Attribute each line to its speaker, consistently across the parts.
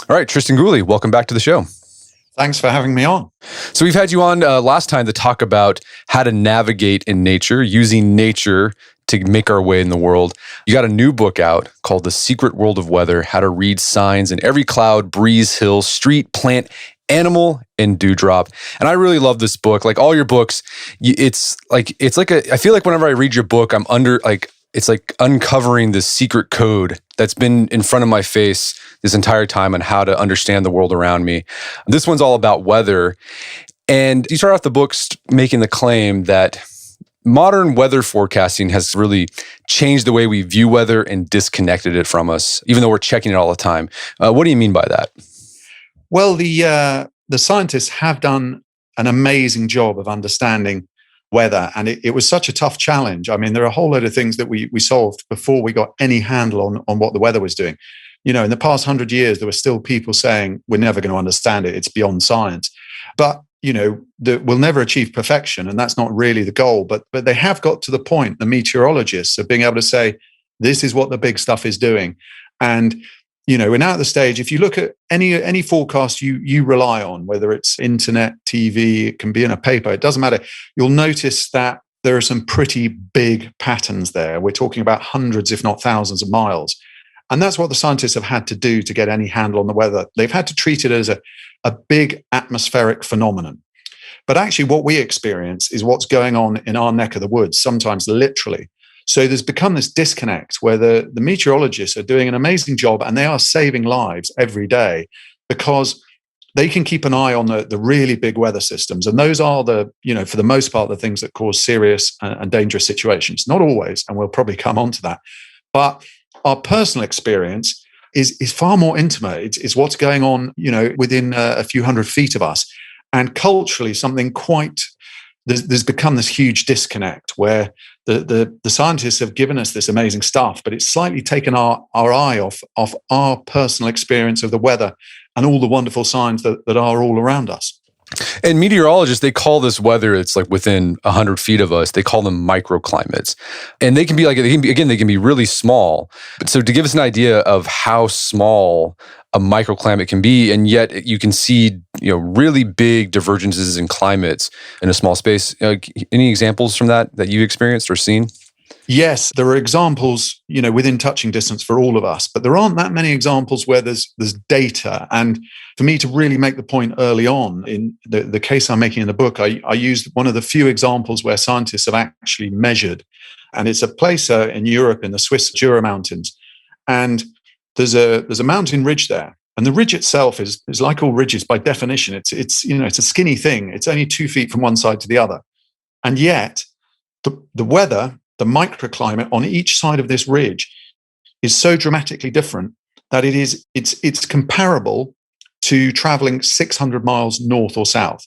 Speaker 1: All right, Tristan Gooley, welcome back to the show.
Speaker 2: Thanks for having me on.
Speaker 1: So we've had you on last time to talk about how to navigate in nature, using nature to make our way in the world. You got a new book out called The Secret World of Weather: How to Read Signs in Every Cloud, Breeze, Hill, Street, Plant, Animal, and Dewdrop. And I really love this book. Like all your books, it's like I feel like whenever I read your book, I'm it's like uncovering this secret code that's been in front of my face this entire time on how to understand the world around me. This one's all about weather. And you start off the book making the claim that modern weather forecasting has really changed the way we view weather and disconnected it from us, even though we're checking it all the time. What do you mean by that?
Speaker 2: Well, the scientists have done an amazing job of understanding weather, and it was such a tough challenge. I mean, there are a whole load of things that we solved before we got any handle on what the weather was doing. You know, in the past 100 years, there were still people saying, we're never going to understand it. It's beyond science. But, you know, we'll never achieve perfection, and that's not really the goal. But they have got to the point, the meteorologists, of being able to say, this is what the big stuff is doing. And you know, we're now at the stage, if you look at any forecast you rely on, whether it's internet, TV, it can be in a paper, it doesn't matter. You'll notice that there are some pretty big patterns there. We're talking about hundreds, if not thousands of miles. And that's what the scientists have had to do to get any handle on the weather. They've had to treat it as a big atmospheric phenomenon. But actually what we experience is what's going on in our neck of the woods, sometimes literally. So there's become this disconnect where the meteorologists are doing an amazing job and they are saving lives every day because they can keep an eye on the really big weather systems. And those are for the most part, the things that cause serious and dangerous situations. Not always, and we'll probably come on to that. But our personal experience is far more intimate. It's what's going on, you know, within a few hundred feet of us. And culturally, there's become this huge disconnect where the scientists have given us this amazing stuff, but it's slightly taken our eye off our personal experience of the weather and all the wonderful signs that are all around us.
Speaker 1: And meteorologists, they call this weather, it's like within 100 feet of us, they call them microclimates. And they can be really small. But so to give us an idea of how small a microclimate can be, and yet you can see, you know, really big divergences in climates in a small space. Any examples from that you experienced or seen?
Speaker 2: Yes, there are examples, you know, within touching distance for all of us, but there aren't that many examples where there's data. And for me to really make the point early on in the case I'm making in the book, I used one of the few examples where scientists have actually measured. And it's a place in Europe in the Swiss Jura Mountains. And there's a mountain ridge there. And the ridge itself is like all ridges by definition. It's a skinny thing. It's only 2 feet from one side to the other. And yet the weather, the microclimate on each side of this ridge is so dramatically different that it's comparable to traveling 600 miles north or south.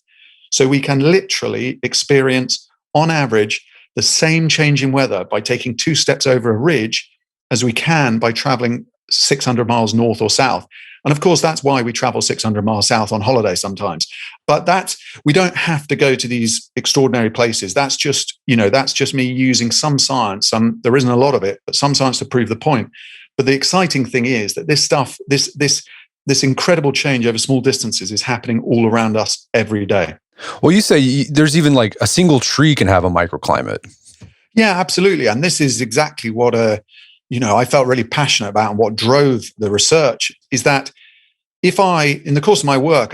Speaker 2: So we can literally experience, on average, the same change in weather by taking 2 steps over a ridge as we can by traveling 600 miles north or south. And of course, that's why we travel 600 miles south on holiday sometimes. But we don't have to go to these extraordinary places. That's just me using some science. There isn't a lot of it, but some science to prove the point. But the exciting thing is that this stuff, this incredible change over small distances is happening all around us every day.
Speaker 1: Well, you say there's even like a single tree can have a microclimate.
Speaker 2: Yeah, absolutely. And this is exactly what I felt really passionate about, and what drove the research is that in the course of my work,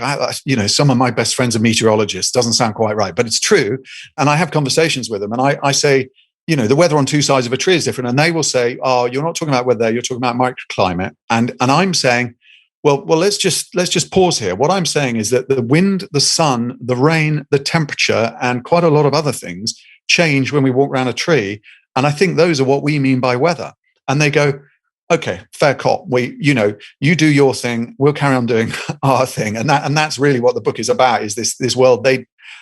Speaker 2: some of my best friends are meteorologists, doesn't sound quite right, but it's true. And I have conversations with them and I say, you know, the weather on two sides of a tree is different. And they will say, oh, you're not talking about weather, you're talking about microclimate. And I'm saying, well, let's just pause here. What I'm saying is that the wind, the sun, the rain, the temperature, and quite a lot of other things change when we walk around a tree. And I think those are what we mean by weather. And they go, okay, fair cop. You do your thing. We'll carry on doing our thing. And that's really what the book is about, is this world.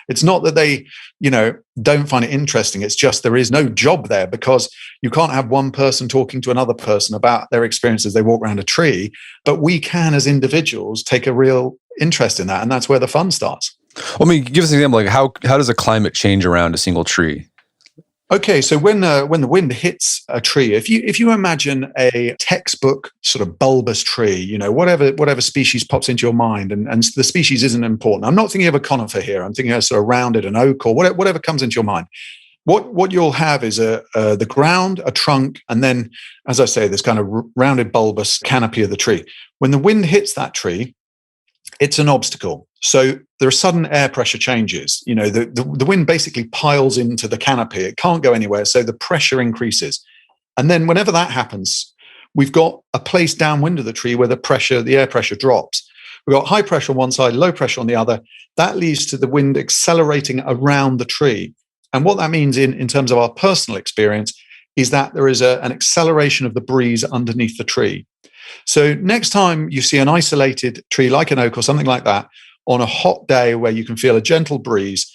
Speaker 2: It's not that they, don't find it interesting. It's just there is no job there, because you can't have one person talking to another person about their experience as they walk around a tree. But we can, as individuals, take a real interest in that. And that's where the fun starts.
Speaker 1: Well, I mean, give us an example. Like how does a climate change around a single tree?
Speaker 2: Okay, so when the wind hits a tree, if you imagine a textbook sort of bulbous tree, whatever species pops into your mind, and the species isn't important. I'm not thinking of a conifer here. I'm thinking of sort of rounded, an oak, or whatever comes into your mind. What you'll have is the ground, a trunk, and then, as I say, this kind of rounded bulbous canopy of the tree. When the wind hits that tree, it's an obstacle. So there are sudden air pressure changes. The wind basically piles into the canopy. It can't go anywhere. So the pressure increases. And then whenever that happens, we've got a place downwind of the tree where the air pressure drops. We've got high pressure on one side, low pressure on the other. That leads to the wind accelerating around the tree. And what that means in terms of our personal experience is that there is an acceleration of the breeze underneath the tree. So next time you see an isolated tree like an oak or something like that on a hot day where you can feel a gentle breeze,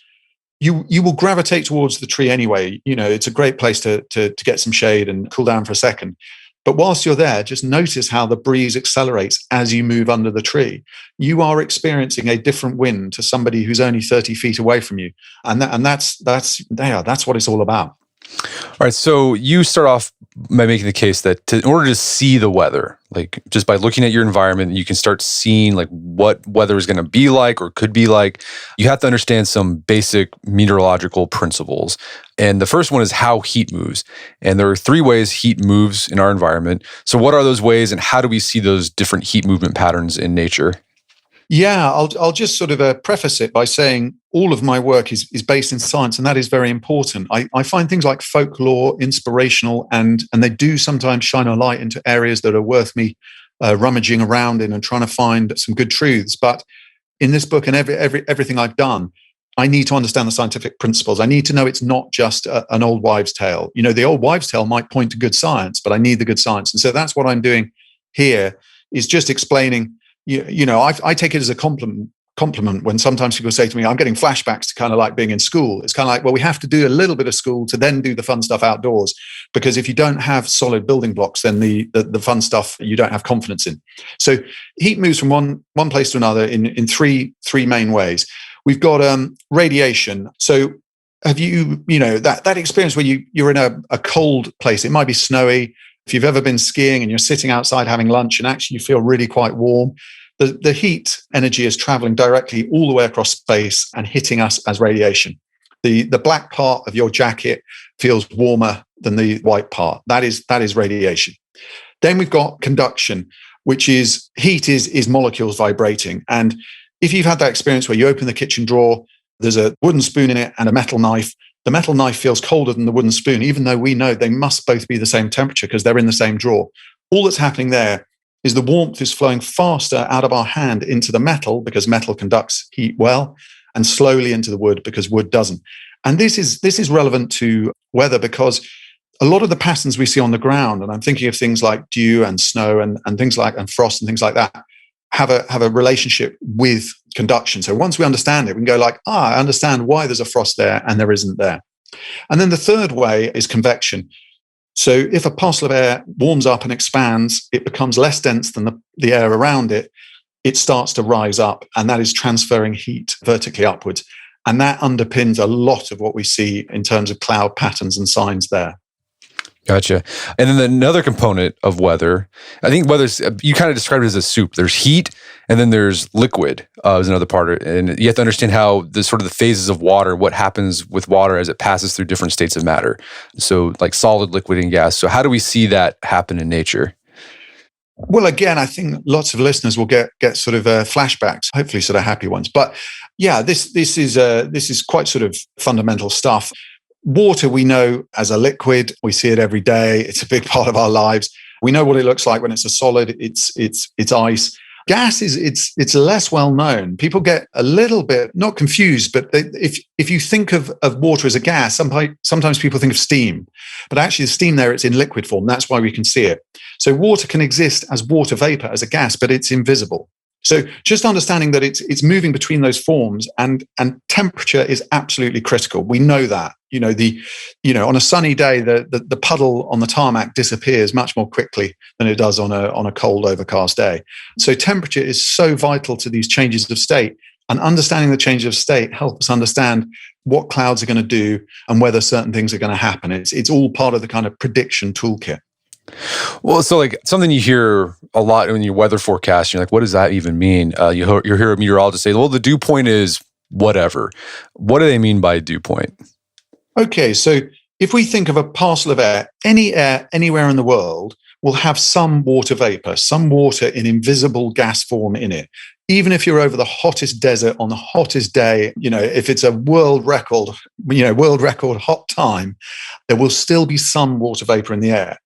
Speaker 2: you will gravitate towards the tree anyway. It's a great place to get some shade and cool down for a second. But whilst you're there, just notice how the breeze accelerates as you move under the tree. You are experiencing a different wind to somebody who's only 30 feet away from you. And that's what it's all about.
Speaker 1: All right, so you start off by making the case that in order to see the weather, like just by looking at your environment, you can start seeing like what weather is going to be like or could be like. You have to understand some basic meteorological principles. And the first one is how heat moves. And there are 3 ways heat moves in our environment. So what are those ways, and how do we see those different heat movement patterns in nature?
Speaker 2: Yeah, I'll just sort of preface it by saying all of my work is based in science, and that is very important. I find things like folklore inspirational, and they do sometimes shine a light into areas that are worth me rummaging around in and trying to find some good truths. But in this book and everything I've done, I need to understand the scientific principles. I need to know it's not just an old wives' tale. The old wives' tale might point to good science, but I need the good science. And so that's what I'm doing here, is just explaining. I take it as a compliment when sometimes people say to me, I'm getting flashbacks to kind of like being in school. It's kind of like, well, we have to do a little bit of school to then do the fun stuff outdoors. Because if you don't have solid building blocks, then the fun stuff you don't have confidence in. So heat moves from one place to another in three main ways. We've got radiation. So have that experience where you're in a cold place? It might be snowy. If you've ever been skiing and you're sitting outside having lunch and actually you feel really quite warm, the heat energy is traveling directly all the way across space and hitting us as radiation. The black part of your jacket feels warmer than the white part. That is radiation. Then we've got conduction, which is heat is molecules vibrating. And if you've had that experience where you open the kitchen drawer, there's a wooden spoon in it and a metal knife. The metal knife feels colder than the wooden spoon, even though we know they must both be the same temperature because they're in the same drawer. All that's happening there is the warmth is flowing faster out of our hand into the metal because metal conducts heat well, and slowly into the wood because wood doesn't. And this is relevant to weather because a lot of the patterns we see on the ground, and I'm thinking of things like dew and snow and things like and frost and things like that, have a relationship with conduction. So once we understand it, we can go like, I understand why there's a frost there and there isn't there. And then the third way is convection. So if a parcel of air warms up and expands, it becomes less dense than the air around it. It starts to rise up, and that is transferring heat vertically upwards. And that underpins a lot of what we see in terms of cloud patterns and signs there.
Speaker 1: Gotcha. And then another component of weather, I think weather's, you kind of described it as a soup. There's heat, and then there's liquid is another part of it. And you have to understand how the sort of the phases of water, what happens with water as it passes through different states of matter. So like solid, liquid, and gas. So how do we see that happen in nature?
Speaker 2: Well, again, I think lots of listeners will get sort of flashbacks, hopefully sort of happy ones. But yeah, this is quite sort of fundamental stuff. Water we know as a liquid. We see it every day. It's a big part of our lives. We know what it looks like when it's a solid. It's ice. Gas it's less well known. People get a little bit not confused, but if you think of water as a gas, sometimes people think of steam, but actually the steam there, it's in liquid form. That's why we can see it. So water can exist as water vapor, as a gas, but it's invisible. So just understanding that it's moving between those forms, and temperature is absolutely critical. We know that. On a sunny day, the puddle on the tarmac disappears much more quickly than it does on a cold, overcast day. So temperature is so vital to these changes of state. And understanding the change of state helps us understand what clouds are going to do and whether certain things are going to happen. It's all part of the kind of prediction toolkit.
Speaker 1: Well, so like something you hear a lot when you weather forecast, you're like, what does that even mean? You hear a meteorologist say, well, the dew point is whatever. What do they mean by dew point?
Speaker 2: Okay, so if we think of a parcel of air, any air anywhere in the world will have some water vapor, some water in invisible gas form in it. Even if you're over the hottest desert on the hottest day, if it's a world record hot time, there will still be some water vapor in the air.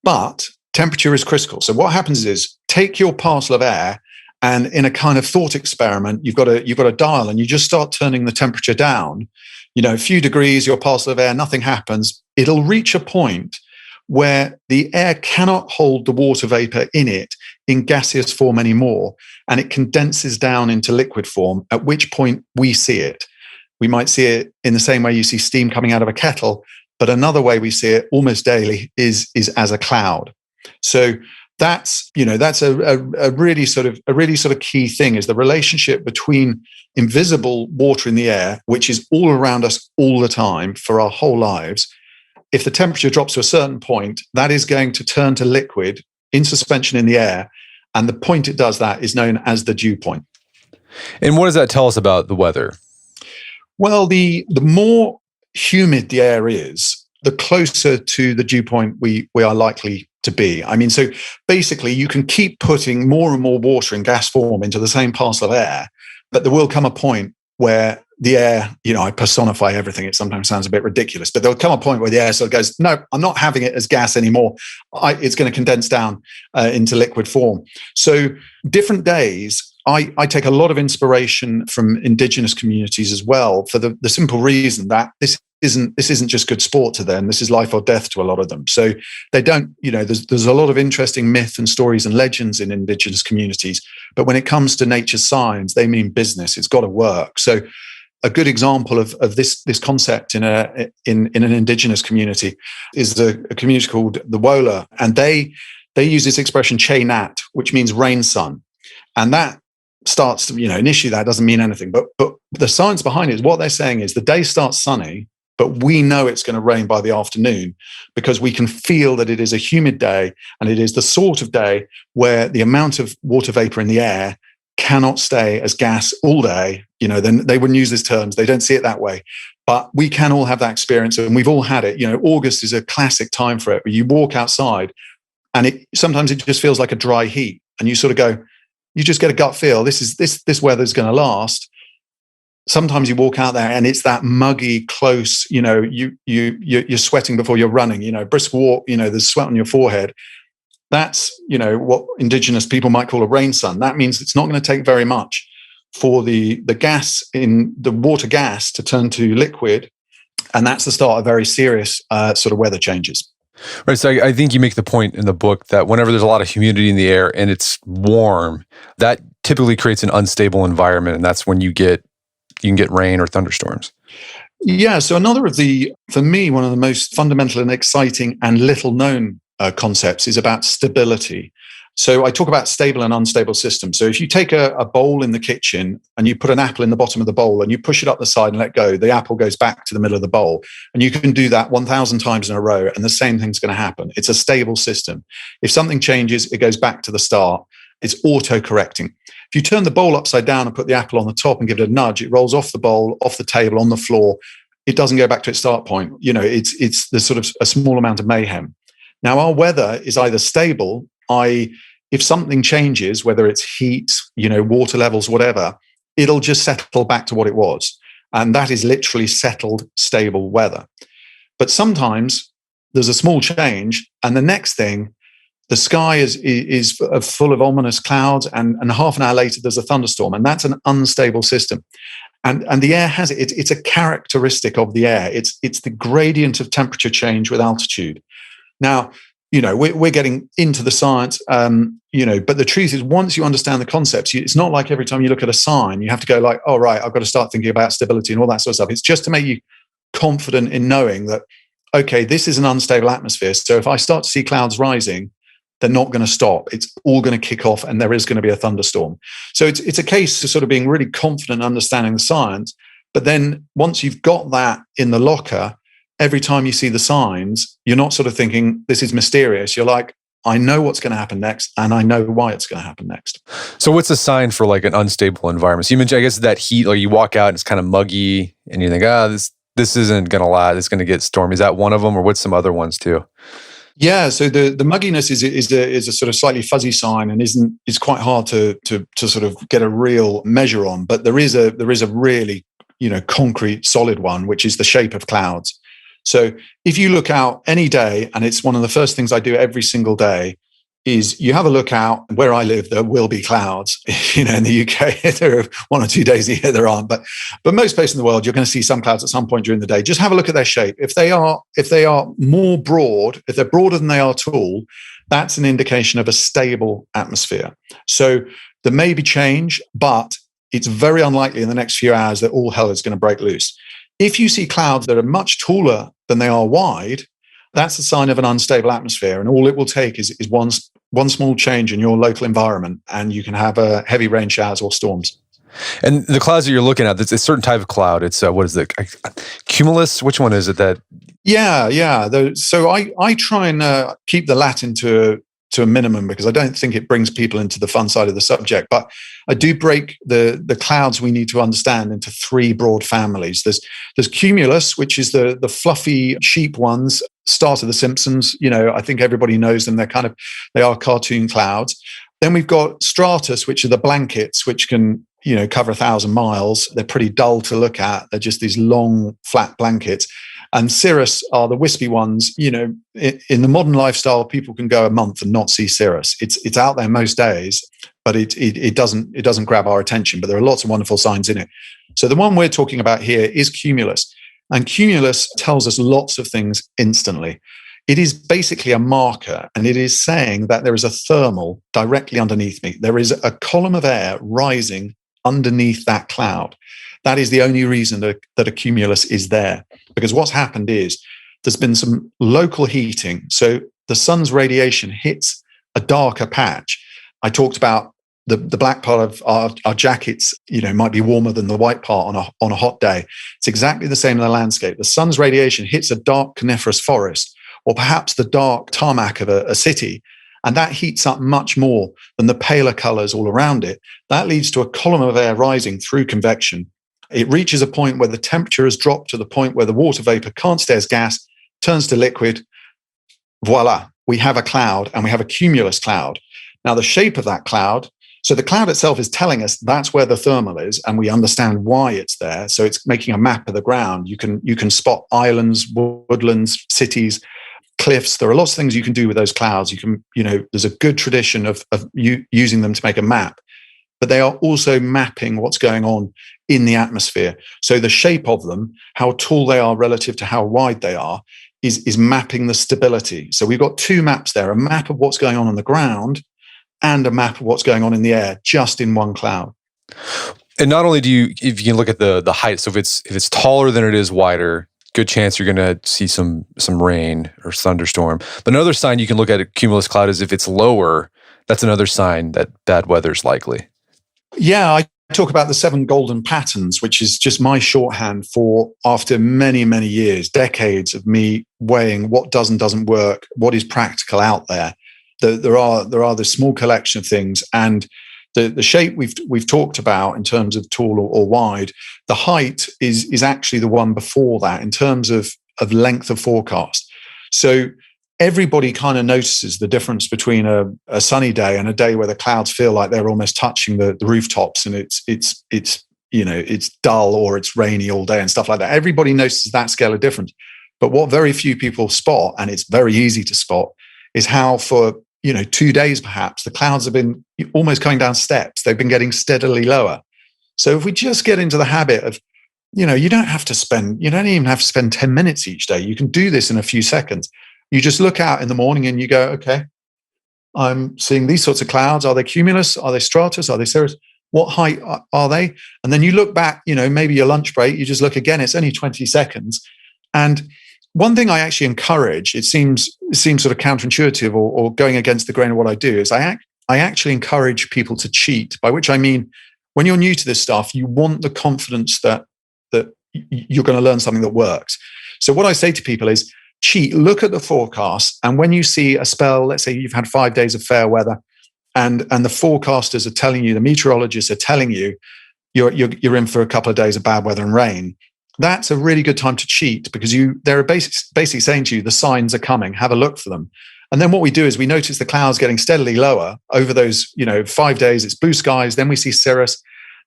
Speaker 2: But temperature is critical. So what happens is, take your parcel of air, and in a kind of thought experiment, you've got a dial, and you just start turning the temperature down. A few degrees, your parcel of air, nothing happens. It'll reach a point where the air cannot hold the water vapor in it in gaseous form anymore, and it condenses down into liquid form, at which point we see it. We might see it in the same way you see steam coming out of a kettle, but another way we see it almost daily is as a cloud. So that's a really sort of key thing, is the relationship between invisible water in the air, which is all around us all the time for our whole lives. If the temperature drops to a certain point, that is going to turn to liquid in suspension in the air. And the point it does that is known as the dew point.
Speaker 1: And what does that tell us about the weather?
Speaker 2: Well, the more humid the air is, the closer to the dew point we are likely to be. I mean, so basically you can keep putting more and more water in gas form into the same parcel of air, but there will come a point where the air, I personify everything. It sometimes sounds a bit ridiculous, but there'll come a point where the air sort of goes, no, I'm not having it as gas anymore. It's going to condense down into liquid form. So different days, I take a lot of inspiration from indigenous communities as well, for the simple reason that this isn't just good sport to them. This is life or death to a lot of them. So they don't, there's a lot of interesting myth and stories and legends in indigenous communities. But when it comes to nature's signs, they mean business. It's got to work. So a good example of this concept in an indigenous community is a community called the Wola, and they use this expression "che nat," which means rain sun, and that starts to, initially that doesn't mean anything, but the science behind it is, what they're saying is the day starts sunny, but we know it's going to rain by the afternoon because we can feel that it is a humid day, and it is the sort of day where the amount of water vapor in the air cannot stay as gas all day. Then they wouldn't use these terms. They don't see it that way. But we can all have that experience, and we've all had it. August is a classic time for it, where you walk outside and sometimes it just feels like a dry heat, and you sort of go, you just get a gut feel. This weather's going to last. Sometimes you walk out there and it's that muggy, close, you're sweating before you're running, brisk walk, there's sweat on your forehead. That's, what indigenous people might call a rain sun. That means it's not going to take very much for the gas in the water gas to turn to liquid. And that's the start of very serious sort of weather changes.
Speaker 1: Right. So I think you make the point in the book that whenever there's a lot of humidity in the air and it's warm, that typically creates an unstable environment. And that's when you can get rain or thunderstorms.
Speaker 2: Yeah. So for me, one of the most fundamental and exciting and little known concepts is about stability. So I talk about stable and unstable systems. So if you take a bowl in the kitchen and you put an apple in the bottom of the bowl and you push it up the side and let go, the apple goes back to the middle of the bowl. And you can do that 1,000 times in a row and the same thing's going to happen. It's a stable system. If something changes, it goes back to the start. It's auto-correcting. If you turn the bowl upside down and put the apple on the top and give it a nudge, it rolls off the bowl, off the table, on the floor. It doesn't go back to its start point. It's the sort of a small amount of mayhem. Now, our weather is either stable, if something changes, whether it's heat, water levels, whatever, it'll just settle back to what it was. And that is literally settled, stable weather. But sometimes there's a small change, and the next thing, the sky is full of ominous clouds, and half an hour later there's a thunderstorm, and that's an unstable system. And the air has it. It's a characteristic of the air. It's the gradient of temperature change with altitude. Now, we're getting into the science, but the truth is, once you understand the concepts, it's not like every time you look at a sign, you have to go like, oh, right, I've got to start thinking about stability and all that sort of stuff. It's just to make you confident in knowing that, okay, this is an unstable atmosphere. So if I start to see clouds rising, they're not going to stop. It's all going to kick off and there is going to be a thunderstorm. So it's a case of sort of being really confident, understanding the science. But then once you've got that in the locker, every time you see the signs, you're not sort of thinking, this is mysterious. You're like, I know what's going to happen next and I know why it's going to happen next.
Speaker 1: So what's a sign for like an unstable environment? So you mentioned, I guess, that heat, like you walk out and it's kind of muggy and you think, this isn't going to last. It's going to get stormy. Is that one of them, or what's some other ones too?
Speaker 2: Yeah, so the mugginess is a sort of slightly fuzzy sign and is quite hard to sort of get a real measure on. But there is a really, concrete solid one, which is the shape of clouds. So if you look out any day, and it's one of the first things I do every single day, is you have a look out. Where I live, there will be clouds. In the UK, there are 1 or 2 days a year there aren't, but most places in the world, you're going to see some clouds at some point during the day. Just have a look at their shape. If they are more broad, if they're broader than they are tall, that's an indication of a stable atmosphere. So there may be change, but it's very unlikely in the next few hours that all hell is going to break loose. If you see clouds that are much taller than they are wide, that's a sign of an unstable atmosphere. And all it will take is one small change in your local environment, and you can have heavy rain showers or storms.
Speaker 1: And the clouds that you're looking at, it's a certain type of cloud. It's what is it? Cumulus? Which one is it that?
Speaker 2: Yeah. So I try and keep the Latin to a minimum because I don't think it brings people into the fun side of the subject. But I do break the clouds we need to understand into 3 broad families. There's cumulus, which is the fluffy sheep ones, start of The Simpsons. I think everybody knows them. They are cartoon clouds. Then we've got stratus, which are the blankets, which can cover 1,000 miles. They're pretty dull to look at. They're just these long, flat blankets. And cirrus are the wispy ones. In the modern lifestyle, people can go a month and not see cirrus. It's out there most days, but it doesn't grab our attention. But there are lots of wonderful signs in it. So the one we're talking about here is cumulus. And cumulus tells us lots of things instantly. It is basically a marker, and it is saying that there is a thermal directly underneath me. There is a column of air rising underneath that cloud. That is the only reason that a cumulus is there. Because what's happened is there's been some local heating. So the sun's radiation hits a darker patch. I talked about the black part of our jackets, might be warmer than the white part on a hot day. It's exactly the same in the landscape. The sun's radiation hits a dark coniferous forest, or perhaps the dark tarmac of a city, and that heats up much more than the paler colors all around it. That leads to a column of air rising through convection. It reaches a point where the temperature has dropped to the point where the water vapor can't stay as gas, turns to liquid. Voila, we have a cloud, and we have a cumulus cloud. Now, the shape of that cloud, so the cloud itself is telling us that's where the thermal is, and we understand why it's there. So it's making a map of the ground. You can spot islands, woodlands, cities, cliffs. There are lots of things you can do with those clouds. There's a good tradition of using them to make a map, but they are also mapping what's going on in the atmosphere. So the shape of them, how tall they are relative to how wide they are, is mapping the stability. So we've got 2 maps there, a map of what's going on the ground and a map of what's going on in the air, just in one cloud.
Speaker 1: And not only if you can look at the height, so if it's taller than it is wider, good chance you're going to see some rain or thunderstorm. But another sign you can look at a cumulus cloud is if it's lower, that's another sign that bad weather's likely.
Speaker 2: Yeah, I talk about the 7 golden patterns, which is just my shorthand for, after many, many years, decades of me weighing what does and doesn't work, what is practical out there. There are this small collection of things, and the shape we've talked about in terms of tall or wide. The height is actually the one before that in terms of length of forecast. So everybody kind of notices the difference between a sunny day and a day where the clouds feel like they're almost touching the rooftops, and it's dull or it's rainy all day and stuff like that. Everybody notices that scale of difference. But what very few people spot, and it's very easy to spot, is how for 2 days perhaps the clouds have been almost coming down steps. They've been getting steadily lower. So if we just get into the habit of, you don't even have to spend 10 minutes each day. You can do this in a few seconds. You just look out in the morning and you go, okay, I'm seeing these sorts of clouds. Are they cumulus? Are they stratus? Are they cirrus? What height are they? And then you look back, maybe your lunch break, you just look again. It's only 20 seconds. And one thing I actually encourage, it seems sort of counterintuitive or going against the grain of what I do, is I actually encourage people to cheat, by which I mean, when you're new to this stuff, you want the confidence that you're going to learn something that works. So what I say to people is, cheat, look at the forecast, and when you see a spell, let's say you've had 5 days of fair weather, and the forecasters are telling you, the meteorologists are telling you, you're in for a couple of days of bad weather and rain. That's a really good time to cheat, because they're basically saying to you, the signs are coming, have a look for them. And then what we do is we notice the clouds getting steadily lower over those 5 days. It's blue skies, then we see cirrus,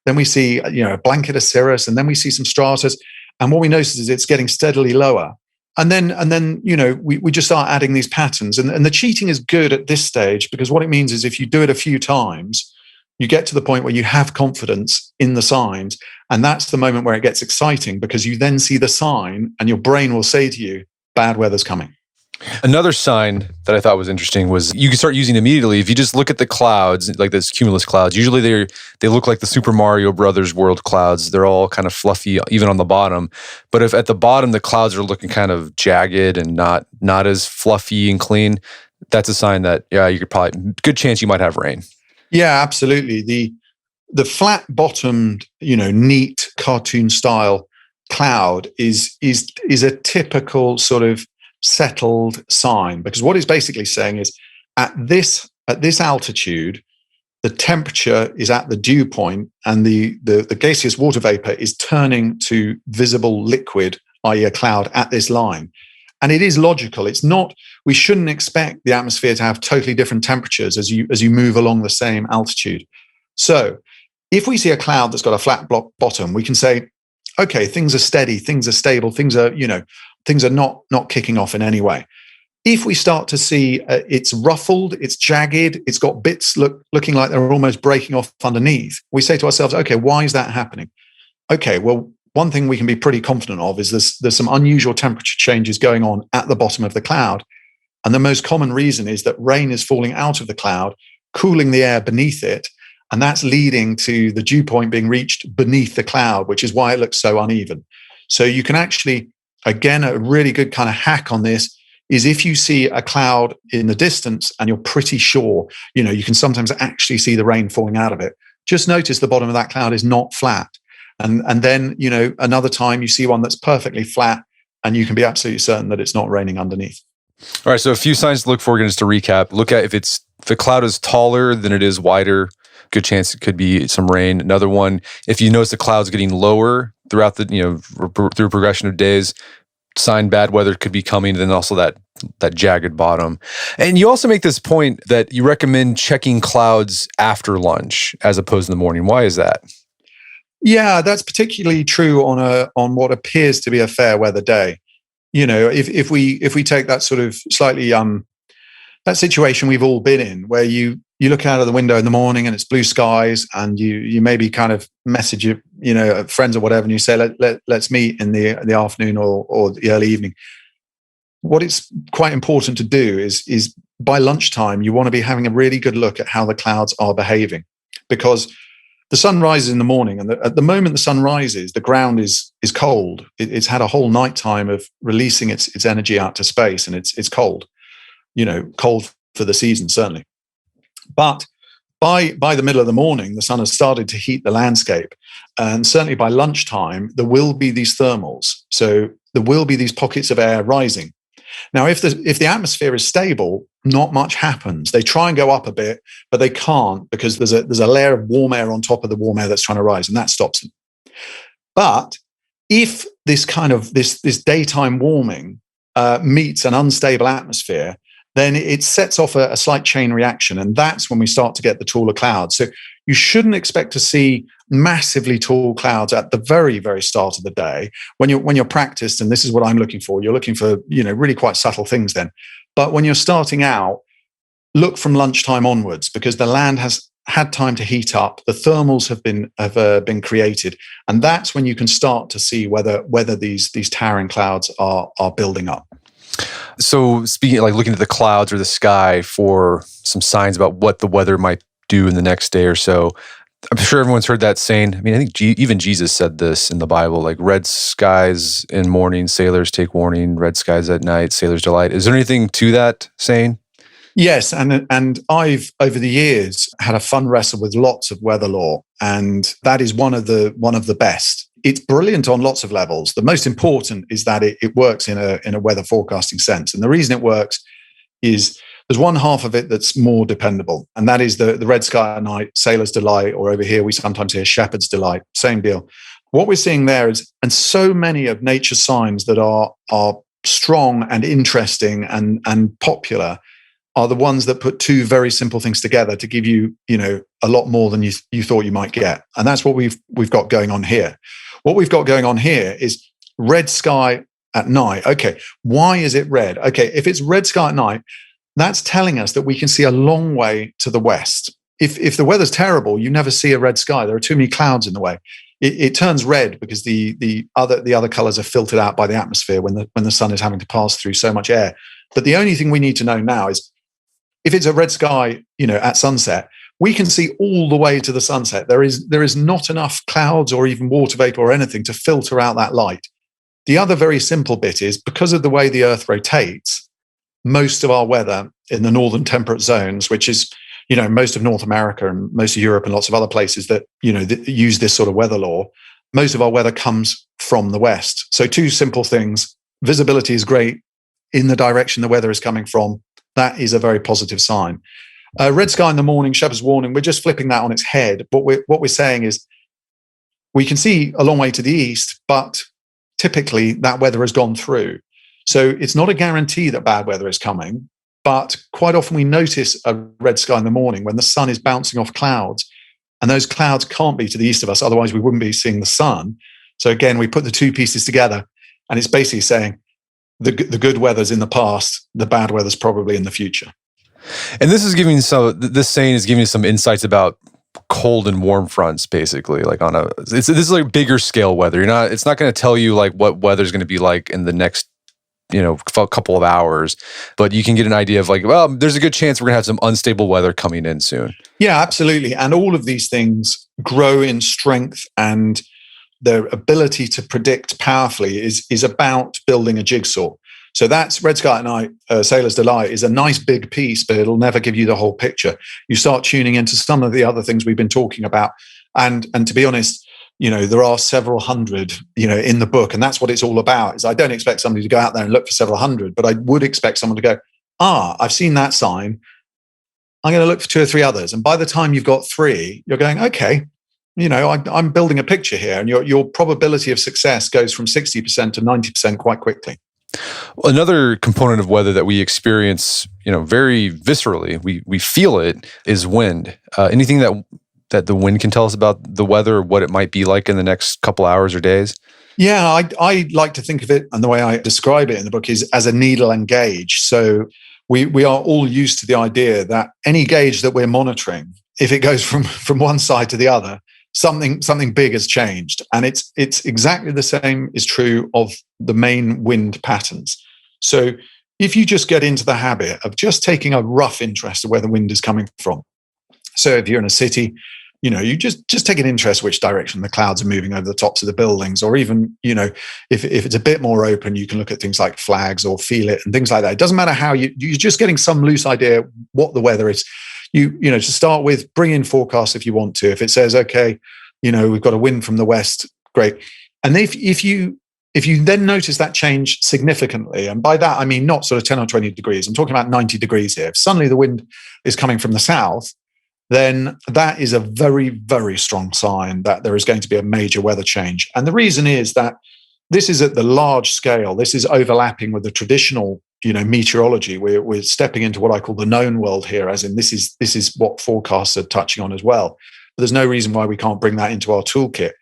Speaker 2: then we see a blanket of cirrus, and then we see some stratus. And what we notice is it's getting steadily lower. And then we just start adding these patterns. And the cheating is good at this stage, because what it means is, if you do it a few times, you get to the point where you have confidence in the signs. And that's the moment where it gets exciting, because you then see the sign and your brain will say to you, bad weather's coming.
Speaker 1: Another sign that I thought was interesting was you can start using immediately. If you just look at the clouds, like those cumulus clouds, usually they look like the Super Mario Brothers world clouds. They're all kind of fluffy, even on the bottom. But if at the bottom the clouds are looking kind of jagged and not as fluffy and clean, that's a sign that you could probably, good chance you might have rain.
Speaker 2: Yeah, absolutely. The flat bottomed, neat cartoon style cloud is a typical sort of settled sign, because what it's basically saying is, at this altitude, the temperature is at the dew point, and the gaseous water vapor is turning to visible liquid, i.e. a cloud, at this line. And it is logical. It's not, we shouldn't expect the atmosphere to have totally different temperatures as you move along the same altitude. So if we see a cloud that's got a flat bottom, we can say, okay, things are steady, things are stable, things are not kicking off in any way. If we start to see it's ruffled, it's jagged, it's got bits looking like they're almost breaking off underneath, we say to ourselves, okay, why is that happening? Okay, well, one thing we can be pretty confident of is there's some unusual temperature changes going on at the bottom of the cloud. And the most common reason is that rain is falling out of the cloud, cooling the air beneath it, and that's leading to the dew point being reached beneath the cloud, which is why it looks so uneven. So you can actually, again, a really good kind of hack on this is, if you see a cloud in the distance and you're pretty sure, you can sometimes actually see the rain falling out of it, just notice the bottom of that cloud is not flat. And then, another time you see one that's perfectly flat, and you can be absolutely certain that it's not raining underneath.
Speaker 1: All right, so a few signs to look for, just to recap. Look at if the cloud is taller than it is wider, good chance it could be some rain. Another one, if you notice the cloud's getting lower throughout the, through progression of days, sign bad weather could be coming. Then also that jagged bottom. And you also make this point that you recommend checking clouds after lunch as opposed to the morning. Why is that?
Speaker 2: Yeah, that's particularly true on what appears to be a fair weather day. If we take that sort of slightly that situation we've all been in, where you look out of the window in the morning and it's blue skies, and you maybe kind of message your friends or whatever, and you say let's meet in the afternoon or the early evening. What it's quite important to do is by lunchtime you want to be having a really good look at how the clouds are behaving, because the sun rises in the morning, and at the moment the sun rises, the ground is cold. It's had a whole night time of releasing its energy out to space, and it's cold. Cold for the season, certainly. But by the middle of the morning, the sun has started to heat the landscape, and certainly by lunchtime, there will be these thermals. So there will be these pockets of air rising. Now, if the atmosphere is stable, not much happens. They try and go up a bit, but they can't, because there's a layer of warm air on top of the warm air that's trying to rise, and that stops them. But if this daytime warming meets an unstable atmosphere, then it sets off a slight chain reaction, and that's when we start to get the taller clouds. So you shouldn't expect to see massively tall clouds at the very, very start of the day when you're practiced. And this is what I'm looking for. You're looking for really quite subtle things then. But when you're starting out, look from lunchtime onwards, because the land has had time to heat up. The thermals have been created, and that's when you can start to see whether these towering clouds are building up.
Speaker 1: So speaking, like looking at the clouds or the sky for some signs about what the weather might do in the next day or so, I'm sure everyone's heard that saying. I mean, I think even Jesus said this in the Bible, like red skies in morning, sailors take warning, red skies at night, sailors delight. Is there anything to that saying?
Speaker 2: Yes, and I've over the years had a fun wrestle with lots of weather law, and that is one of the best. It's brilliant on lots of levels. The most important is that it works in a weather forecasting sense, and the reason it works is there's one half of it that's more dependable, and that is the red sky at night, sailor's delight, or over here we sometimes hear shepherd's delight. Same deal. What we're seeing there is, and so many of nature's signs that are strong and interesting and popular are the ones that put two very simple things together to give you, a lot more than you thought you might get. And that's what we've got going on here. What we've got going on here is red sky at night. Okay, why is it red? Okay, if it's red sky at night, that's telling us that we can see a long way to the west. If the weather's terrible, you never see a red sky. There are too many clouds in the way. It turns red because the other colors are filtered out by the atmosphere when the sun is having to pass through so much air. But the only thing we need to know now is if it's a red sky, at sunset, we can see all the way to the sunset. There is not enough clouds or even water vapor or anything to filter out that light. The other very simple bit is because of the way the Earth rotates, most of our weather in the northern temperate zones, which is, most of North America and most of Europe and lots of other places that, that use this sort of weather law, most of our weather comes from the west. So two simple things. Visibility is great in the direction the weather is coming from. That is a very positive sign. Red sky in the morning, shepherd's warning, we're just flipping that on its head. What we're saying is we can see a long way to the east, but typically that weather has gone through. So it's not a guarantee that bad weather is coming, but quite often we notice a red sky in the morning when the sun is bouncing off clouds, and those clouds can't be to the east of us, otherwise we wouldn't be seeing the sun. So again, we put the two pieces together, and it's basically saying the good weather's in the past, the bad weather's probably in the future.
Speaker 1: And this saying is giving you some insights about cold and warm fronts, basically, like this is like bigger scale weather. It's not going to tell you like what weather's going to be like in the next, couple of hours, but you can get an idea of like, well, there's a good chance we're going to have some unstable weather coming in soon.
Speaker 2: Yeah, absolutely. And all of these things grow in strength, and their ability to predict powerfully is about building a jigsaw. So that's red sky at night, sailor's delight is a nice big piece, but it'll never give you the whole picture. You start tuning into some of the other things we've been talking about. And to be honest, there are several hundred, in the book, and that's what it's all about. Is I don't expect somebody to go out there and look for several hundred, but I would expect someone to go, I've seen that sign. I'm going to look for two or three others. And by the time you've got three, you're going, okay, I'm building a picture here, and your probability of success goes from 60% to 90% quite quickly.
Speaker 1: Another component of weather that we experience, very viscerally, we feel it, is wind. Anything that the wind can tell us about the weather, or what it might be like in the next couple hours or days?
Speaker 2: Yeah, I like to think of it, and the way I describe it in the book is as a needle and gauge. So we are all used to the idea that any gauge that we're monitoring, if it goes from one side to the other, something big has changed. And it's exactly the same is true of the main wind patterns. So if you just get into the habit of just taking a rough interest of where the wind is coming from. So if you're in a city, you just take an interest which direction the clouds are moving over the tops of the buildings, or even, if it's a bit more open, you can look at things like flags or feel it and things like that. It doesn't matter how you're just getting some loose idea what the weather is. To start with, bring in forecasts if you want to. If it says, okay, we've got a wind from the west, great. And if you then notice that change significantly, and by that I mean not sort of 10 or 20 degrees, I'm talking about 90 degrees here. If suddenly the wind is coming from the south, then that is a very, very strong sign that there is going to be a major weather change. And the reason is that this is at the large scale. This is overlapping with the traditional, meteorology. We're stepping into what I call the known world here, as in this is what forecasts are touching on as well. But there's no reason why we can't bring that into our toolkit.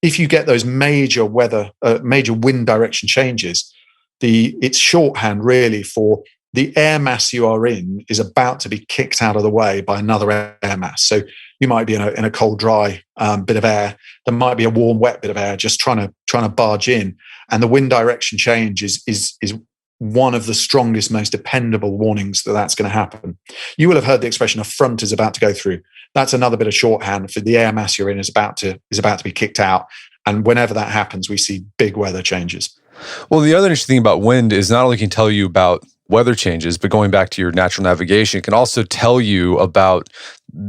Speaker 2: If you get those major wind direction changes, it's shorthand really for the air mass you are in is about to be kicked out of the way by another air mass. So you might be in a cold, dry bit of air. There might be a warm, wet bit of air just trying to barge in, and the wind direction change is one of the strongest, most dependable warnings that that's going to happen. You will have heard the expression "a front is about to go through." that's another bit of shorthand for the air mass you're in is about to be kicked out. And whenever that happens, we see big weather changes.
Speaker 1: Well, the other interesting thing about wind is not only can it tell you about weather changes, but going back to your natural navigation, it can also tell you about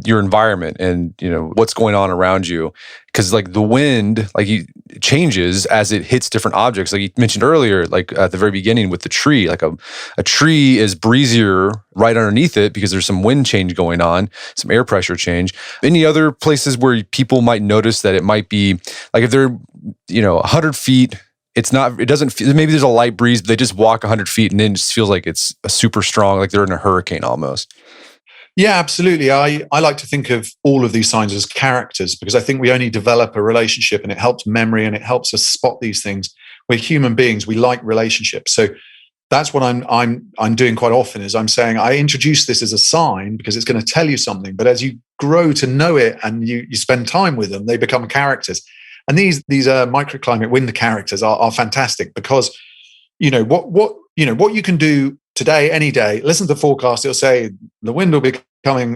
Speaker 1: your environment and what's going on around you. Because like the wind, it changes as it hits different objects. Like you mentioned earlier, like at the very beginning with the tree, like a tree is breezier right underneath it because there's some wind change going on, some air pressure change. Any other places where people might notice that it might be like if they're 100 feet, it doesn't feel, maybe there's a light breeze, but they just walk 100 feet and then it just feels like it's a super strong, like they're in a hurricane almost.
Speaker 2: Yeah, absolutely. I like to think of all of these signs as characters because I think we only develop a relationship and it helps memory and it helps us spot these things. We're human beings. We like relationships. So that's what I'm doing quite often is I'm saying I introduce this as a sign because it's going to tell you something. But as you grow to know it and you spend time with them, they become characters. And these microclimate wind characters are fantastic because what you can do today, any day. Listen to the forecast; it'll say the wind will be coming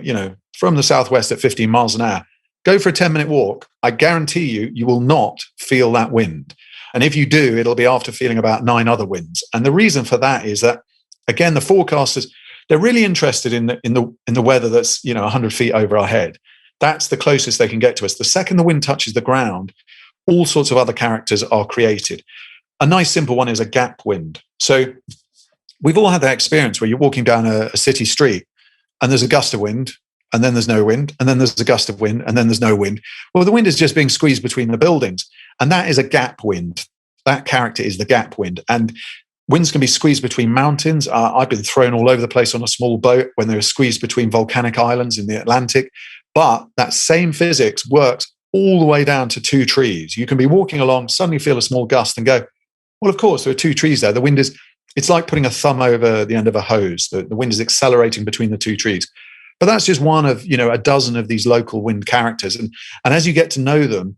Speaker 2: from the southwest at 15 miles an hour. Go for a 10-minute walk. I guarantee you will not feel that wind. And if you do, it'll be after feeling about 9 other winds. And the reason for that is that again, the forecasters they're really interested in the weather that's 100 feet over our head. That's the closest they can get to us. The second the wind touches the ground, all sorts of other characters are created. A nice simple one is a gap wind. So we've all had that experience where you're walking down a city street and there's a gust of wind and then there's no wind and then there's a gust of wind and then there's no wind. Well, the wind is just being squeezed between the buildings. And that is a gap wind. That character is the gap wind. And winds can be squeezed between mountains. I've been thrown all over the place on a small boat when they were squeezed between volcanic islands in the Atlantic. But that same physics works all the way down to 2 trees. You can be walking along, suddenly feel a small gust and go, well, of course, there are 2 trees there. The wind is, it's like putting a thumb over the end of a hose. The wind is accelerating between the 2 trees. But that's just one of, a dozen of these local wind characters. And as you get to know them,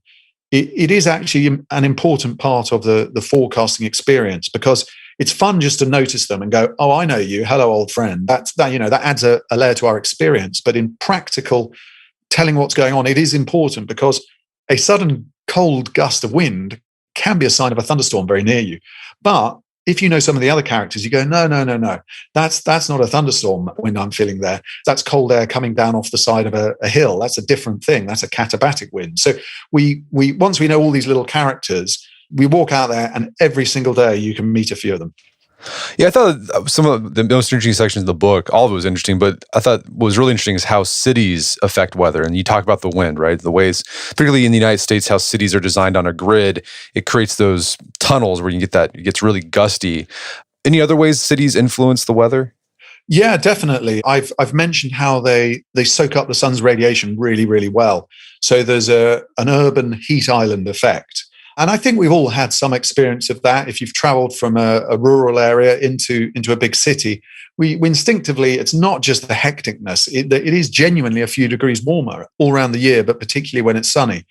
Speaker 2: it is actually an important part of the forecasting experience because it's fun just to notice them and go, oh, I know you. Hello, old friend. That adds a layer to our experience. But in practical telling what's going on, it is important because a sudden cold gust of wind can be a sign of a thunderstorm very near you. But if you know some of the other characters, you go, no. That's not a thunderstorm wind I'm feeling there. That's cold air coming down off the side of a hill. That's a different thing. That's a katabatic wind. So we once we know all these little characters, we walk out there and every single day you can meet a few of them.
Speaker 1: Yeah, I thought some of the most interesting sections of the book, all of it was interesting, but I thought what was really interesting is how cities affect weather. And you talk about the wind, right? The ways, particularly in the United States, how cities are designed on a grid. It creates those tunnels where you get that, it gets really gusty. Any other ways cities influence the weather?
Speaker 2: Yeah, definitely. I've mentioned how they soak up the sun's radiation really, really well. So there's an urban heat island effect. And I think we've all had some experience of that. If you've traveled from a rural area into a big city, we instinctively, it's not just the hecticness. It is genuinely a few degrees warmer all around the year, but particularly when it's sunny.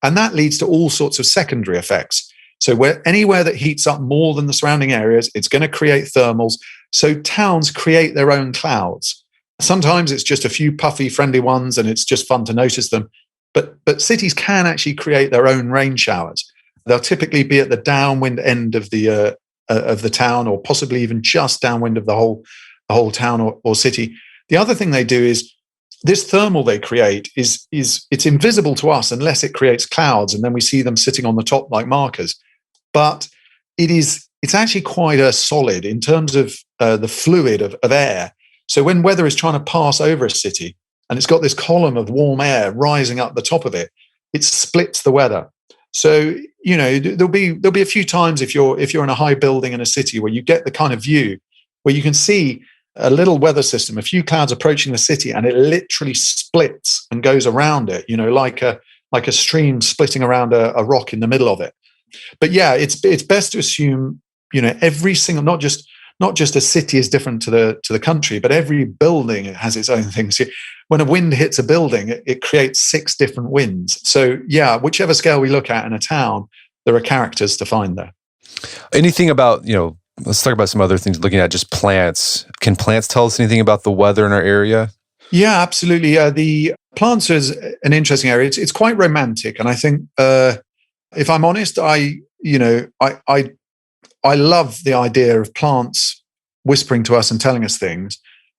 Speaker 2: And that leads to all sorts of secondary effects. So anywhere that heats up more than the surrounding areas, it's going to create thermals. So towns create their own clouds. Sometimes it's just a few puffy, friendly ones, and it's just fun to notice them. But cities can actually create their own rain showers. They'll typically be at the downwind end of the town, or possibly even just downwind of the whole town or city. The other thing they do is this thermal they create is it's invisible to us unless it creates clouds, and then we see them sitting on the top like markers. But it's actually quite a solid in terms of the fluid of air. So when weather is trying to pass over a city and it's got this column of warm air rising up the top of it, it splits the weather. So, there'll be a few times if you're in a high building in a city where you get the kind of view where you can see a little weather system, a few clouds approaching the city, and it literally splits and goes around it, like a stream splitting around a rock in the middle of it. But yeah, it's best to assume, every single, not just a city is different to the country, but every building has its own things. When a wind hits a building, it creates 6 different winds. So yeah, whichever scale we look at in a town, there are characters to find there.
Speaker 1: Anything about, let's talk about some other things looking at just plants. Can plants tell us anything about the weather in our area?
Speaker 2: Yeah, absolutely. The plants is an interesting area. It's quite romantic, and I think, if I'm honest, I love the idea of plants whispering to us and telling us things,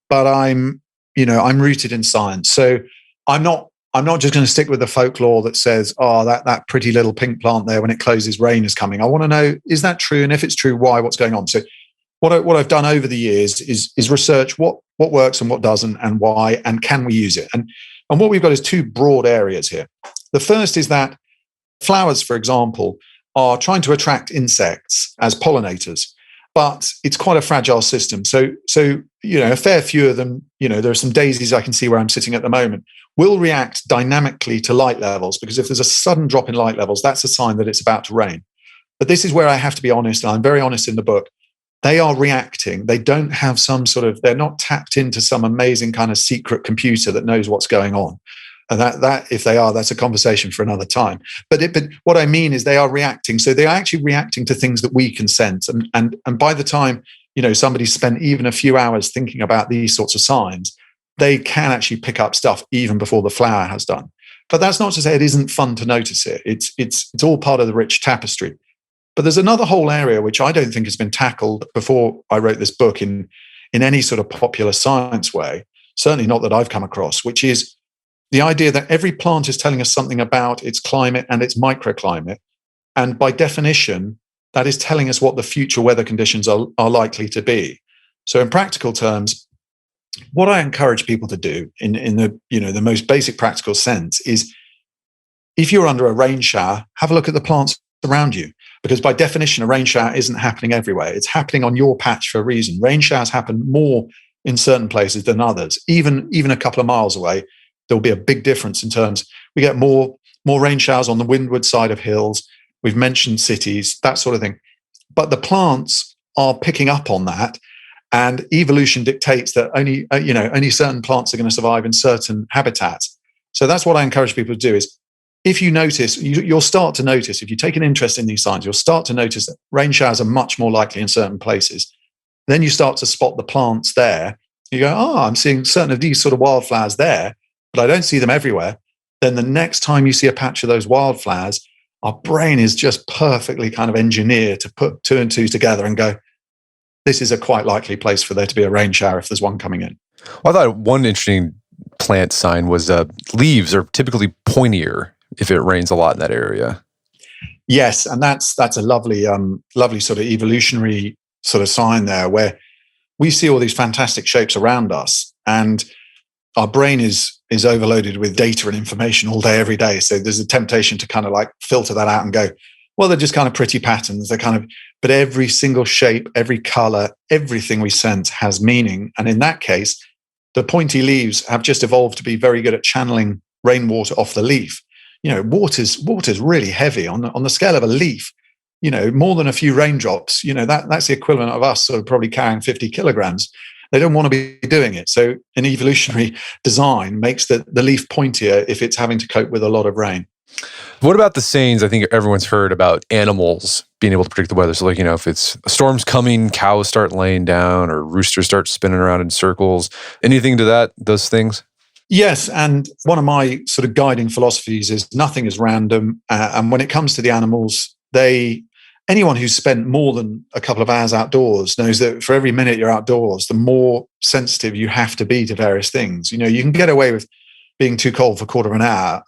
Speaker 2: but I'm rooted in science. So I'm not just going to stick with the folklore that says, oh, that pretty little pink plant there, when it closes, rain is coming. I want to know, is that true? And if it's true, why? What's going on? So what I've done over the years is research what works and what doesn't, and why, and can we use it? And what we've got is two broad areas here. The first is that flowers, for example, are trying to attract insects as pollinators, but it's quite a fragile system. So a fair few of them, there are some daisies I can see where I'm sitting at the moment, will react dynamically to light levels, because if there's a sudden drop in light levels, that's a sign that it's about to rain. But this is where I have to be honest, and I'm very honest in the book. They are reacting. They don't have they're not tapped into some amazing kind of secret computer that knows what's going on. And that if they are, that's a conversation for another time. But what I mean is they are reacting. So they are actually reacting to things that we can sense. And by the time, somebody's spent even a few hours thinking about these sorts of signs, they can actually pick up stuff even before the flower has done. But that's not to say it isn't fun to notice it. It's all part of the rich tapestry. But there's another whole area which I don't think has been tackled before I wrote this book in any sort of popular science way, certainly not that I've come across, which is the idea that every plant is telling us something about its climate and its microclimate. And by definition, that is telling us what the future weather conditions are likely to be. So in practical terms, what I encourage people to do in the most basic practical sense is, if you're under a rain shower, have a look at the plants around you. Because by definition, a rain shower isn't happening everywhere. It's happening on your patch for a reason. Rain showers happen more in certain places than others. Even a couple of miles away, there'll be a big difference in terms. We get more rain showers on the windward side of hills. We've mentioned cities, that sort of thing. But the plants are picking up on that, and evolution dictates that only certain plants are going to survive in certain habitats. So that's what I encourage people to do is, if you notice, you'll start to notice, if you take an interest in these signs, you'll start to notice that rain showers are much more likely in certain places. Then you start to spot the plants there. You go, oh, I'm seeing certain of these sort of wildflowers there, but I don't see them everywhere. Then the next time you see a patch of those wildflowers, our brain is just perfectly kind of engineered to put two and two together and go, this is a quite likely place for there to be a rain shower if there's one coming in.
Speaker 1: Well, I thought one interesting plant sign was leaves are typically pointier if it rains a lot in that area.
Speaker 2: Yes, and that's a lovely sort of evolutionary sort of sign there, where we see all these fantastic shapes around us, and our brain is overloaded with data and information all day, every day. So there's a temptation to kind of like filter that out and go, well, they're just kind of pretty patterns. But every single shape, every color, everything we sense has meaning. And in that case, the pointy leaves have just evolved to be very good at channeling rainwater off the leaf. Water's really heavy on the scale of a leaf. More than a few raindrops. That's the equivalent of us sort of probably carrying 50 kilograms. They don't want to be doing it. So an evolutionary design makes the leaf pointier if it's having to cope with a lot of rain.
Speaker 1: What about the sayings I think everyone's heard about animals being able to predict the weather? So if it's a storm's coming, cows start laying down, or roosters start spinning around in circles. Anything to those things?
Speaker 2: Yes, and one of my sort of guiding philosophies is nothing is random. And when it comes to the animals, anyone who's spent more than a couple of hours outdoors knows that for every minute you're outdoors, the more sensitive you have to be to various things. You can get away with being too cold for a quarter of an hour,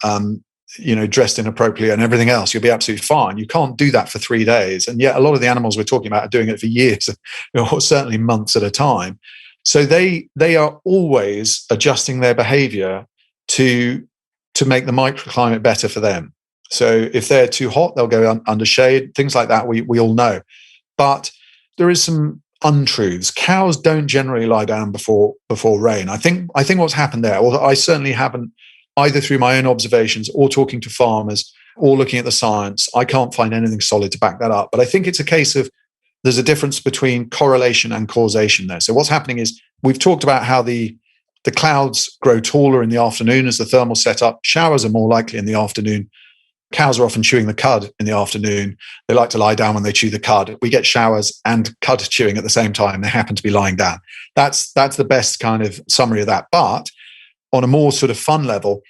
Speaker 2: dressed inappropriately and everything else. You'll be absolutely fine. You can't do that for 3 days. And yet a lot of the animals we're talking about are doing it for years, or certainly months at a time. So they are always adjusting their behavior to make the microclimate better for them. So if they're too hot, they'll go under shade, things like that. We all know. But there is some untruths. Cows don't generally lie down before rain. I think what's happened there, or I certainly haven't, either through my own observations or talking to farmers or looking at the science, I can't find anything solid to back that up. But I think it's a case of there's a difference between correlation and causation there. So what's happening is, we've talked about how the clouds grow taller in the afternoon as the thermals set up. Showers are more likely in the afternoon. Cows are often chewing the cud in the afternoon. They like to lie down when they chew the cud. We get showers and cud chewing at the same time. They happen to be lying down. That's the best kind of summary of that. But on a more sort of fun level,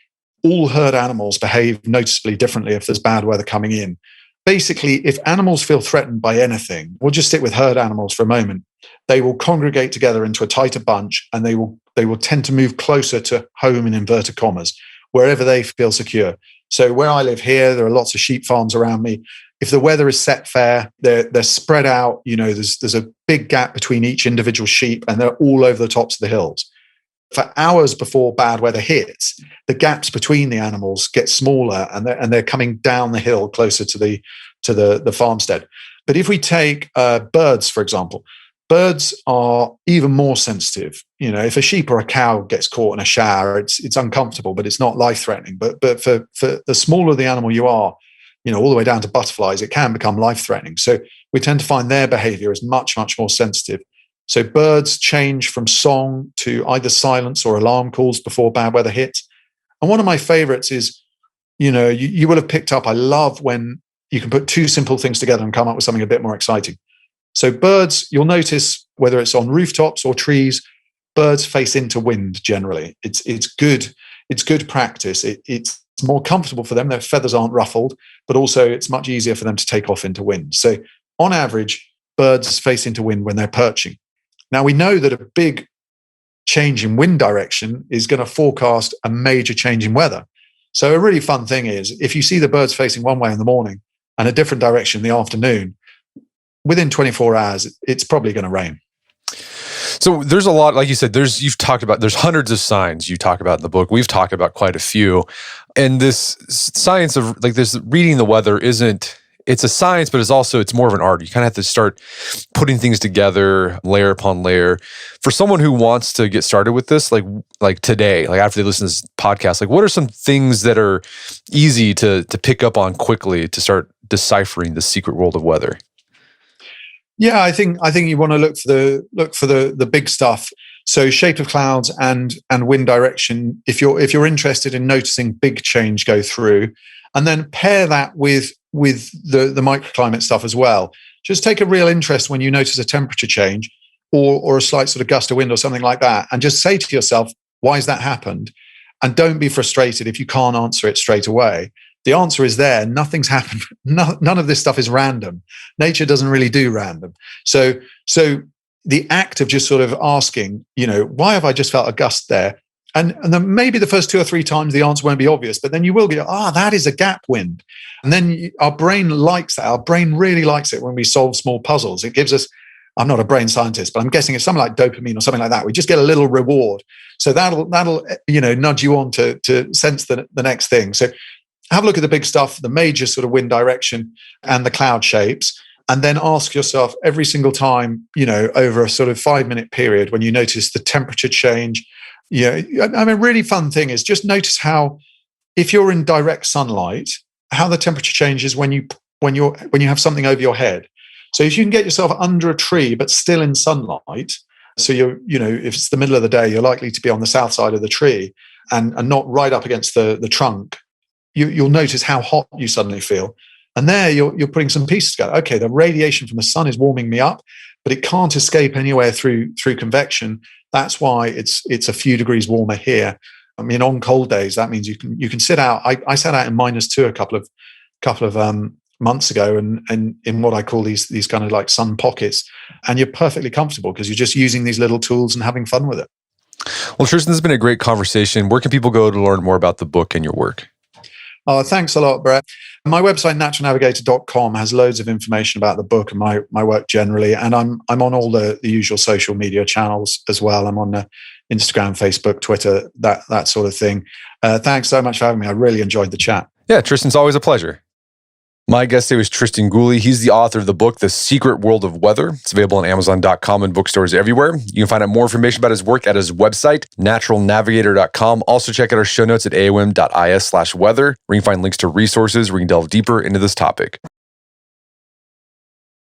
Speaker 2: all herd animals behave noticeably differently if there's bad weather coming in. Basically, if animals feel threatened by anything, we'll just stick with herd animals for a moment, they will congregate together into a tighter bunch, and they will tend to move closer to home, in inverted commas, wherever they feel secure. So where I live here, there are lots of sheep farms around me. If the weather is set fair, they're spread out. There's a big gap between each individual sheep, and they're all over the tops of the hills. For hours before bad weather hits, the gaps between the animals get smaller, and they're coming down the hill closer to the farmstead. But if we take birds, for example, birds are even more sensitive. If a sheep or a cow gets caught in a shower, it's uncomfortable, but it's not life-threatening. But for the smaller the animal you are, all the way down to butterflies, it can become life-threatening. So we tend to find their behavior is much, much more sensitive. So birds change from song to either silence or alarm calls before bad weather hits. And one of my favorites is, you will have picked up, I love when you can put two simple things together and come up with something a bit more exciting. So birds, you'll notice whether it's on rooftops or trees, birds face into wind generally. It's good practice. It's more comfortable for them. Their feathers aren't ruffled, but also it's much easier for them to take off into wind. So on average, birds face into wind when they're perching. Now, we know that a big change in wind direction is going to forecast a major change in weather. So a really fun thing is, if you see the birds facing one way in the morning and a different direction in the afternoon, within 24 hours, it's probably going to rain.
Speaker 1: So there's a lot, like you said, there's hundreds of signs you talk about in the book. We've talked about quite a few. And this science of this reading the weather it's a science, but it's more of an art. You kind of have to start putting things together, layer upon layer. For someone who wants to get started with this, like today, like after they listen to this podcast, what are some things that are easy to pick up on quickly to start deciphering the secret world of weather?
Speaker 2: Yeah, I think you want to look for the big stuff. So shape of clouds and wind direction. If you're interested in noticing big change go through, and then pair that with the microclimate stuff as well. Just take a real interest when you notice a temperature change or a slight sort of gust of wind or something like that, and just say to yourself, why has that happened? And don't be frustrated if you can't answer it straight away. The answer is there. Nothing's happened. None of this stuff is random. Nature doesn't really do random. So the act of just sort of asking, why have I just felt a gust there? And then maybe the first 2 or 3 times the answer won't be obvious, but then you will go, that is a gap wind. And then our brain likes that. Our brain really likes it when we solve small puzzles. It gives us, I'm not a brain scientist, but I'm guessing it's something like dopamine or something like that. We just get a little reward. So that'll nudge you on to sense the next thing. So have a look at the big stuff, the major sort of wind direction and the cloud shapes. And then ask yourself every single time, over a sort of 5-minute period when you notice the temperature change. A really fun thing is just notice how, if you're in direct sunlight, how the temperature changes when you have something over your head. So if you can get yourself under a tree but still in sunlight, so if it's the middle of the day, you're likely to be on the south side of the tree and not right up against the trunk. You'll notice how hot you suddenly feel. And there you're putting some pieces together. Okay, the radiation from the sun is warming me up, but it can't escape anywhere through convection. That's why it's a few degrees warmer here. I mean, on cold days, that means you can sit out. I sat out in -2 a couple of months ago, and in what I call these kind of like sun pockets, and you're perfectly comfortable because you're just using these little tools and having fun with it.
Speaker 1: Well, Tristan, this has been a great conversation. Where can people go to learn more about the book and your work?
Speaker 2: Oh, thanks a lot, Brett. My website, naturalnavigator.com, has loads of information about the book and my work generally. And I'm on all the usual social media channels as well. I'm on Instagram, Facebook, Twitter, that sort of thing. Thanks so much for having me. I really enjoyed the chat.
Speaker 1: Yeah, Tristan, it's always a pleasure. My guest today was Tristan Gooley. He's the author of the book, The Secret World of Weather. It's available on Amazon.com and bookstores everywhere. You can find out more information about his work at his website, naturalnavigator.com. Also check out our show notes at aom.is/weather, where you can find links to resources where you can delve deeper into this topic.